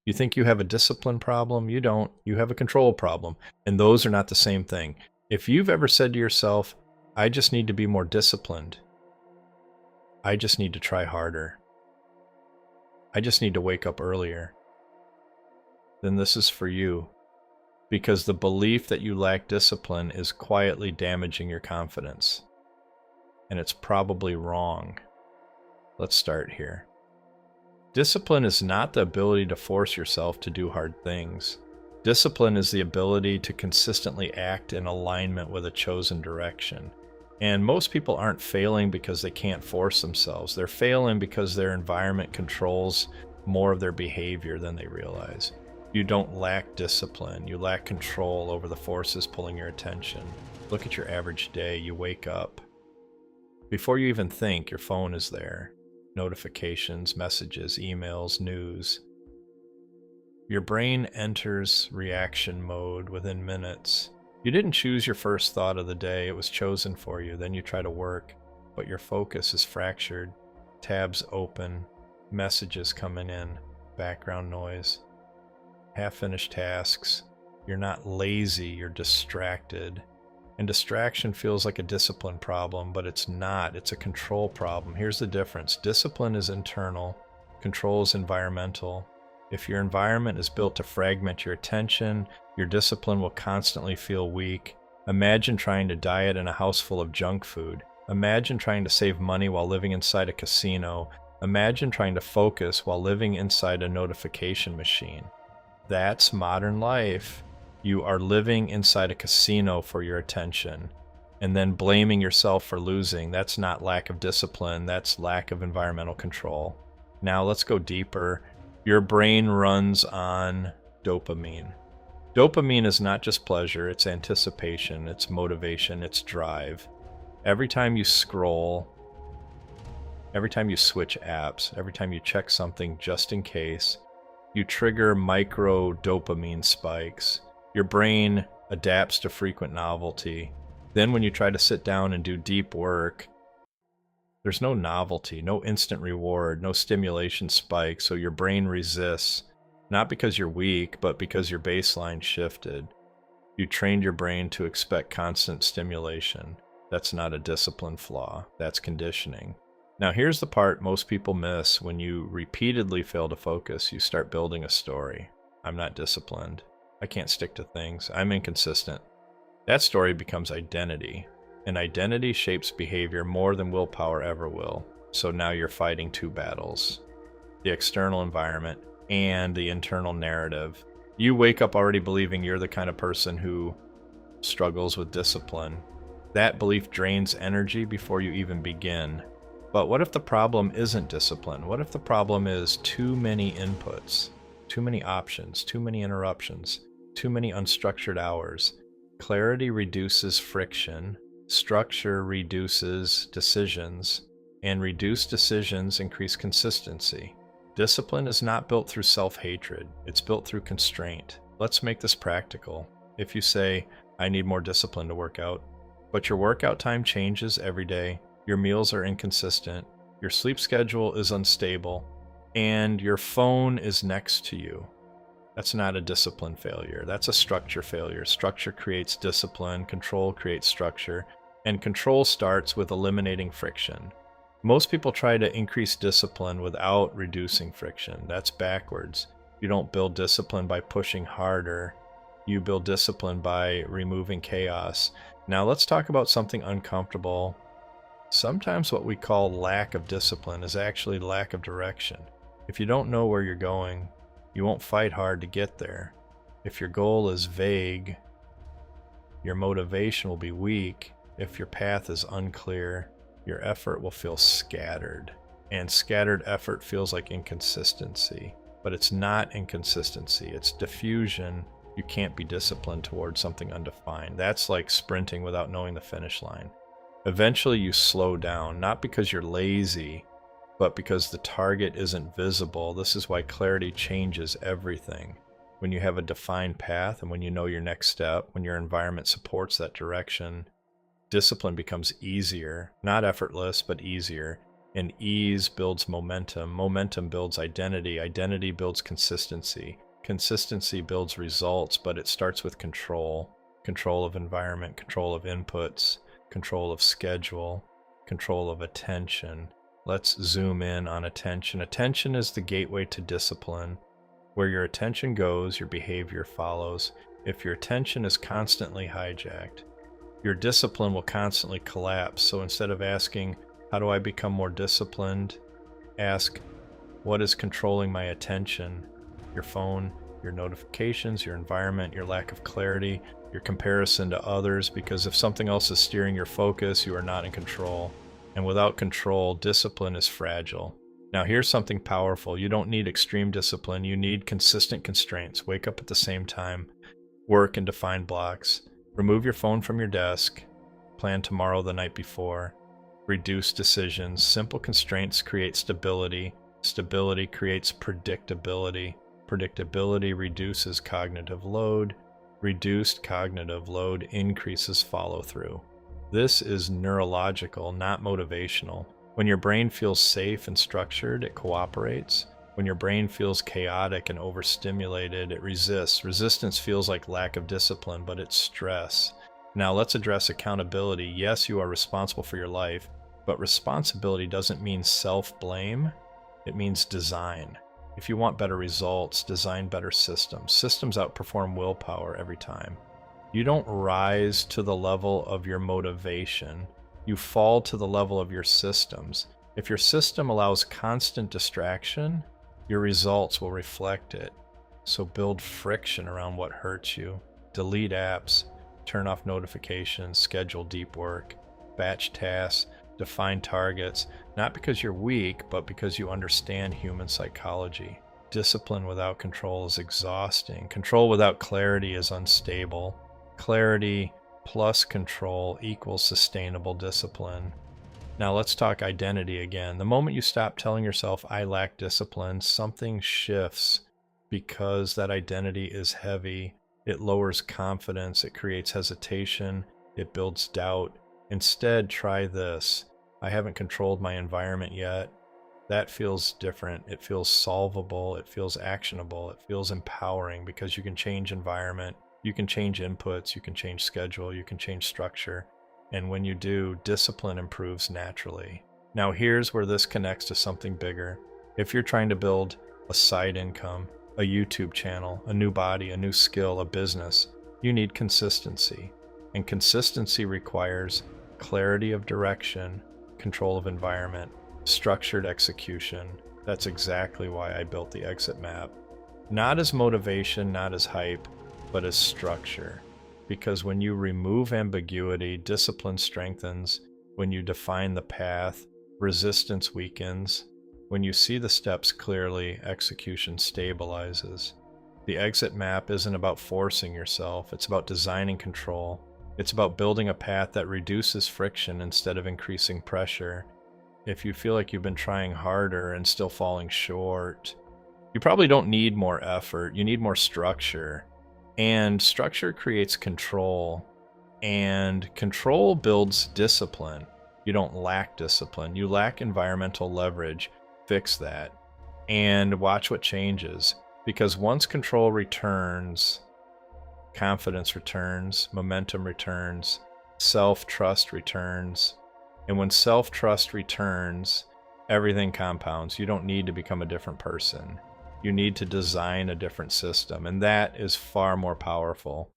You think you have a discipline problem? You don't. You have a control problem. And those are not the same thing. If you've ever said to yourself, I just need to be more disciplined, I just need to try harder, I just need to wake up earlier, then this is for you. Because the belief that you lack discipline is quietly damaging your confidence. And it's probably wrong. Let's start here. Discipline is not the ability to force yourself to do hard things. Discipline is the ability to consistently act in alignment with a chosen direction. And most people aren't failing because they can't force themselves. They're failing because their environment controls more of their behavior than they realize. You don't lack discipline. You lack control over the forces pulling your attention. Look at your average day. You wake up. Before you even think, your phone is there. Notifications, messages, emails, news. Your brain enters reaction mode within minutes. You didn't choose your first thought of the day. It was chosen for you. Then you try to work, but your focus is fractured. Tabs open, messages coming in, background noise. Half-finished tasks. You're not lazy, you're distracted. And distraction feels like a discipline problem, but it's not. It's a control problem. Here's the difference. Discipline is internal, control is environmental. If your environment is built to fragment your attention, your discipline will constantly feel weak. Imagine trying to diet in a house full of junk food. Imagine trying to save money while living inside a casino. Imagine trying to focus while living inside a notification machine. That's modern life. You are living inside a casino for your attention and then blaming yourself for losing. That's not lack of discipline. That's lack of environmental control. Now let's go deeper. Your brain runs on dopamine. Dopamine is not just pleasure. It's anticipation. It's motivation. It's drive. Every time you scroll, every time you switch apps, every time you check something just in case, you trigger micro dopamine spikes. Your brain adapts to frequent novelty. Then when you try to sit down and do deep work, there's no novelty, no instant reward, no stimulation spike, so your brain resists. Not because you're weak, but because your baseline shifted. You trained your brain to expect constant stimulation. That's not a discipline flaw, that's conditioning. Now here's the part most people miss. When you repeatedly fail to focus, you start building a story. I'm not disciplined. I can't stick to things. I'm inconsistent. That story becomes identity, and identity shapes behavior more than willpower ever will. So now you're fighting two battles: the external environment and the internal narrative. You wake up already believing you're the kind of person who struggles with discipline. That belief drains energy before you even begin. But what if the problem isn't discipline? What if the problem is too many inputs, too many options, too many interruptions, too many unstructured hours? Clarity reduces friction, structure reduces decisions, and reduced decisions increase consistency. Discipline is not built through self-hatred, it's built through constraint. Let's make this practical. If you say, I need more discipline to work out, but your workout time changes every day, your meals are inconsistent, your sleep schedule is unstable, and your phone is next to you, that's not a discipline failure. That's a structure failure. Structure creates discipline, control creates structure, and control starts with eliminating friction. Most people try to increase discipline without reducing friction. That's backwards. You don't build discipline by pushing harder. You build discipline by removing chaos. Now let's talk about something uncomfortable. Sometimes what we call lack of discipline is actually lack of direction. If you don't know where you're going, you won't fight hard to get there. If your goal is vague, your motivation will be weak. If your path is unclear, your effort will feel scattered. And scattered effort feels like inconsistency. But it's not inconsistency, it's diffusion. You can't be disciplined towards something undefined. That's like sprinting without knowing the finish line. Eventually you slow down, not because you're lazy, but because the target isn't visible. This is why clarity changes everything. When you have a defined path and when you know your next step, when your environment supports that direction, discipline becomes easier, not effortless, but easier. And ease builds momentum. Momentum builds identity. Identity builds consistency. Consistency builds results, but it starts with control. Control of environment, control of inputs, control of schedule, control of attention. Let's zoom in on attention. Attention is the gateway to discipline. Where your attention goes, your behavior follows. If your attention is constantly hijacked, your discipline will constantly collapse. So instead of asking, how do I become more disciplined? Ask, what is controlling my attention? Your phone, your notifications, your environment, your lack of clarity, your comparison to others, because if something else is steering your focus, you are not in control. And without control, discipline is fragile. Now here's something powerful. You don't need extreme discipline. You need consistent constraints. Wake up at the same time. Work in defined blocks. Remove your phone from your desk. Plan tomorrow the night before. Reduce decisions. Simple constraints create stability. Stability creates predictability. Predictability reduces cognitive load. Reduced cognitive load increases follow-through. This is neurological, not motivational. When your brain feels safe and structured, it cooperates. When your brain feels chaotic and overstimulated, it resists. Resistance feels like lack of discipline, but it's stress. Now let's address accountability. Yes, you are responsible for your life, but responsibility doesn't mean self-blame. It means design. If you want better results, design better systems. Systems outperform willpower every time. You don't rise to the level of your motivation. You fall to the level of your systems. If your system allows constant distraction, your results will reflect it. So build friction around what hurts you. Delete apps, turn off notifications, schedule deep work, batch tasks, define targets, not because you're weak, but because you understand human psychology. Discipline without control is exhausting. Control without clarity is unstable. Clarity plus control equals sustainable discipline. Now let's talk identity again. The moment you stop telling yourself, I lack discipline, something shifts because that identity is heavy. It lowers confidence. It creates hesitation. It builds doubt. Instead, try this. I haven't controlled my environment yet. That feels different. It feels solvable. It feels actionable. It feels empowering because you can change environment. You can change inputs. You can change schedule. You can change structure. And when you do, discipline improves naturally. Now here's where this connects to something bigger. If you're trying to build a side income, a YouTube channel, a new body, a new skill, a business, you need consistency. And consistency requires clarity of direction, control of environment, structured execution. That's exactly why I built the exit map. Not as motivation, not as hype, but as structure. Because when you remove ambiguity, discipline strengthens. When you define the path, resistance weakens. When you see the steps clearly, execution stabilizes. The exit map isn't about forcing yourself. It's about designing control. It's about building a path that reduces friction instead of increasing pressure. If you feel like you've been trying harder and still falling short, you probably don't need more effort. You need more structure. And structure creates control. And control builds discipline. You don't lack discipline. You lack environmental leverage. Fix that. And watch what changes. Because once control returns, confidence returns, momentum returns, self-trust returns. And when self-trust returns, everything compounds. You don't need to become a different person. You need to design a different system, and that is far more powerful.